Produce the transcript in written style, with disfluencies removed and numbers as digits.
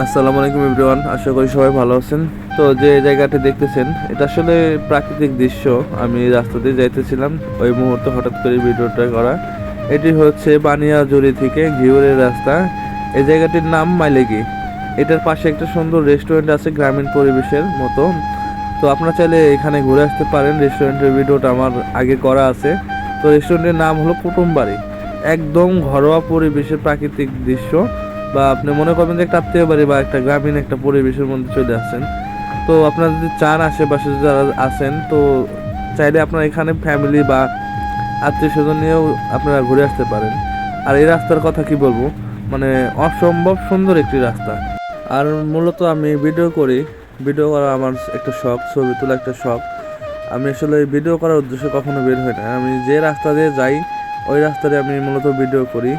আসসালামু আলাইকুম এভরিওয়ান, আশা করি সবাই ভালো আছেন। তো যে জায়গাটি দেখতেছেন এটা আসলে প্রাকৃতিক দৃশ্য। আমি রাস্তা দিয়ে যাইতেছিলাম, ওই মুহূর্তে হঠাৎ করে ভিডিওটা করা। এটি হচ্ছে বানিয়াজুরি থেকে ঘিওরের রাস্তা। এই জায়গাটির নাম মাইলেগি। এটার পাশে একটা সুন্দর রেস্টুরেন্ট আছে গ্রামীণ পরিবেশের মতো। তো আপনারা চাইলে এখানে ঘুরে আসতে পারেন। রেস্টুরেন্টের ভিডিওটা আমার আগে করা আছে। তো রেস্টুরেন্টের নাম হলো কুটুমবাড়ি। একদম ঘরোয়া পরিবেশের প্রাকৃতিক দৃশ্য, বা আপনি মনে করবেন যে একটা আত্মীয় বাড়ি বা একটা গ্রামীণ একটা পরিবেশের মধ্যে চলে আসছেন। তো আপনারা যদি চান, আশেপাশে যারা আছেন, তো চাইলে আপনারা এখানে ফ্যামিলি বা আত্মীয় স্বজন নিয়েও আপনারা ঘুরে আসতে পারেন। আর এই রাস্তার কথা কি বলবো, মানে অসম্ভব সুন্দর একটি রাস্তা। আর মূলত আমি ভিডিও করি। ভিডিও করা আমার একটা শখ, ছবি তোলা একটা শখ। আমি আসলে ভিডিও করার উদ্দেশ্যে কখনো বের হই না। আমি যে রাস্তা দিয়ে যাই ওই রাস্তাতে আমি মূলত ভিডিও করি।